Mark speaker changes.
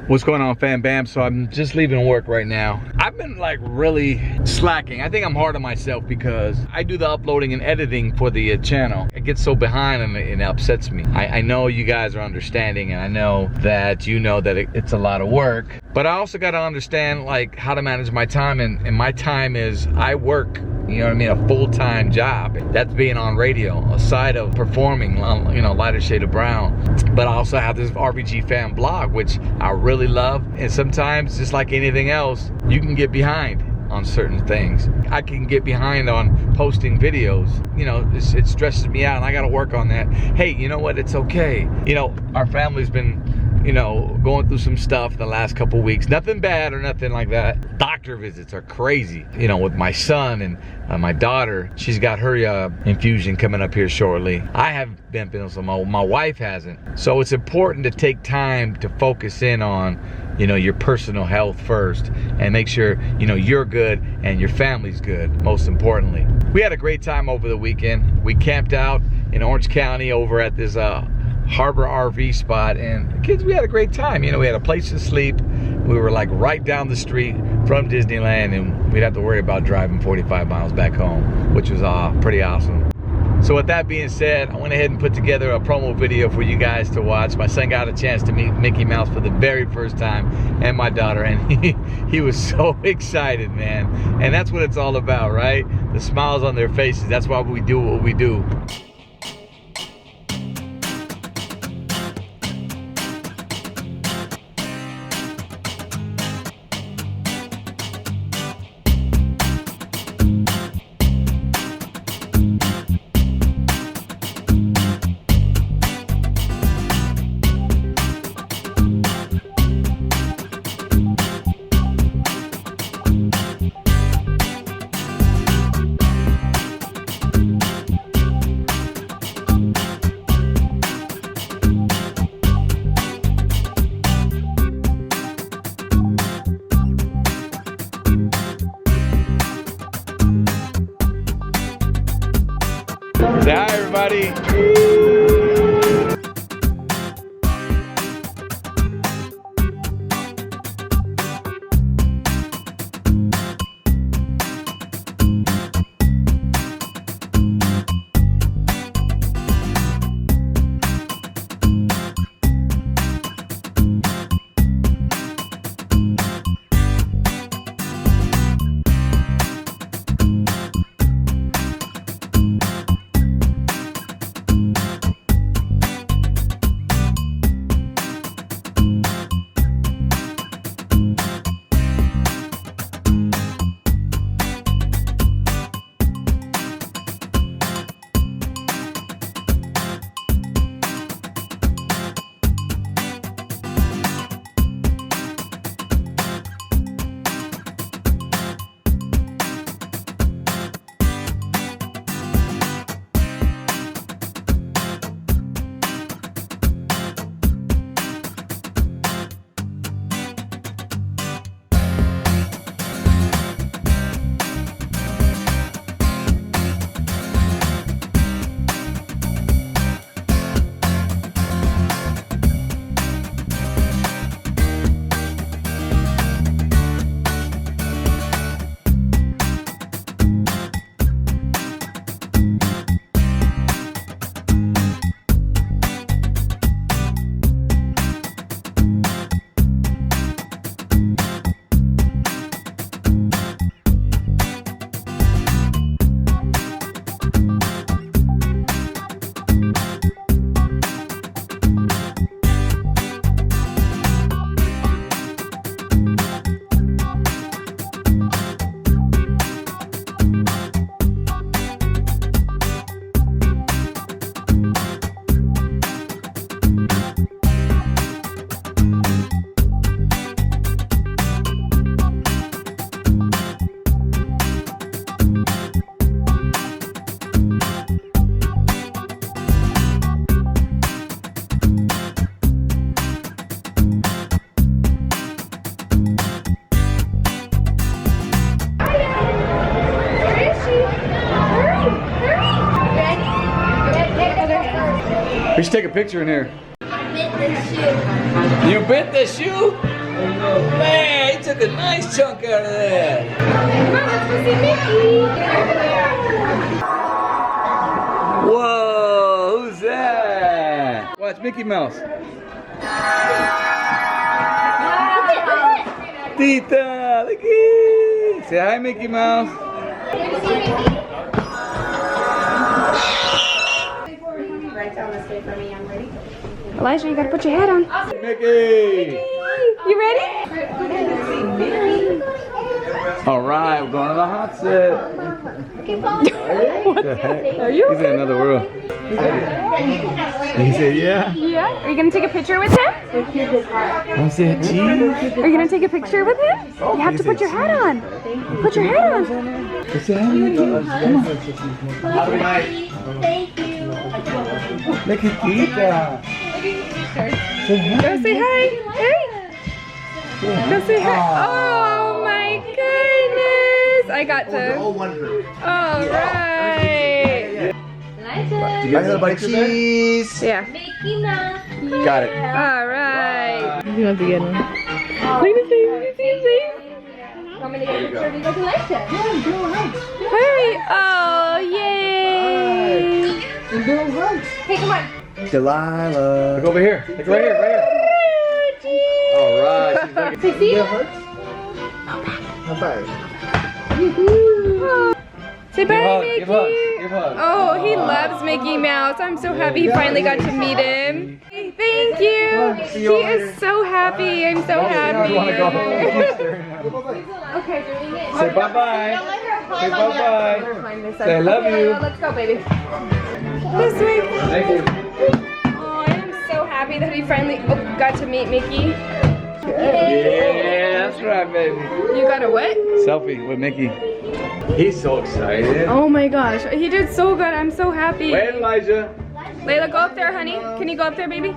Speaker 1: What's going on, fam bam? So I'm just leaving work right now. I've been like really slacking. I think I'm hard on myself because I do the uploading and editing for the channel. It gets so behind and it upsets me. I know you guys are understanding, and I know that you know that it's a lot of work, but I also got to understand like how to manage my time, and my time is I work, you know what I mean, a full-time job. That's being on radio, aside of performing, you know, Lighter Shade of Brown. But I also have this RVG Fan blog, which I really love. And sometimes, just like anything else, you can get behind on certain things. I can get behind on posting videos. You know, it stresses me out, and I gotta work on that. Hey, you know what? It's okay. You know, our family's been, you know, going through some stuff the last couple weeks. Nothing bad or nothing like that. Doctor visits are crazy. You know, with my son and my daughter, she's got her infusion coming up here shortly. I haven't been feeling so my wife hasn't. So it's important to take time to focus in on, you know, your personal health first, and make sure, you know, you're good and your family's good, most importantly. We had a great time over the weekend. We camped out in Orange County over at this Harbor RV spot, and the kids, we had a great time. You know, we had a place to sleep. We were like right down the street from Disneyland, and we'd have to worry about driving 45 miles back home, which was pretty awesome. So with that being said, I went ahead and put together a promo video for you guys to watch. My son got a chance to meet Mickey Mouse for the very first time, and my daughter, and he was so excited, man. And that's what it's all about, right? The smiles on their faces. That's why we do what we do. Say hi, everybody. We should take a picture in here.
Speaker 2: I fit this shoe.
Speaker 1: You bit the shoe? Man, he took a nice chunk out of that.
Speaker 2: Come on, let's go see Mickey.
Speaker 1: Whoa, who's that? Watch Mickey Mouse. Tita, look at. Say hi, Mickey Mouse.
Speaker 2: Right down this way for me, I'm ready. Elijah, you gotta put your hat on.
Speaker 1: Mickey.
Speaker 2: You ready?
Speaker 1: All right, we're going to the hot set. What the heck?
Speaker 2: Are you
Speaker 1: He's in another world. He said, yeah.
Speaker 2: Yeah. Are you gonna take a picture with him?
Speaker 1: I said, cheese.
Speaker 2: Are you gonna take a picture with him? You have to put your hat on. Put your hat on.
Speaker 1: He said, hi, Mickey. Come on. Have a good night.
Speaker 3: Thank you.
Speaker 1: Look at Tita.
Speaker 2: Go say hi. Hey. Go say hi. Oh my goodness. I got to. All right.
Speaker 1: You guys have a cheese.
Speaker 2: Yeah.
Speaker 3: Mickey Mouse.
Speaker 1: Got it.
Speaker 2: All right. You want to get one? Look at see.
Speaker 3: Want me to get a picture of you guys like that?
Speaker 2: Hey. Oh, yay.
Speaker 3: Hey, come on.
Speaker 1: Delilah. Look over here. Look right here. Right here. All right. She's looking.
Speaker 3: Say, see?
Speaker 2: Say bye, Mickey.
Speaker 1: Give hugs. Give hugs.
Speaker 2: Oh, he loves Mickey Mouse. I'm so happy he finally got to meet him. Thank you. He is so happy. I'm so happy. Okay.
Speaker 1: Say bye-bye. Say bye-bye. Say I love you.
Speaker 2: Let's go, baby. This way.
Speaker 1: Thank you.
Speaker 2: Oh, I'm so happy that he finally got to meet Mickey.
Speaker 1: Yeah, that's right, baby.
Speaker 2: You got a what?
Speaker 1: Selfie with Mickey. He's so excited.
Speaker 2: Oh my gosh, he did so good. I'm so happy.
Speaker 1: Wait, Elijah.
Speaker 2: Layla, go up there, honey. Can you go up there, baby?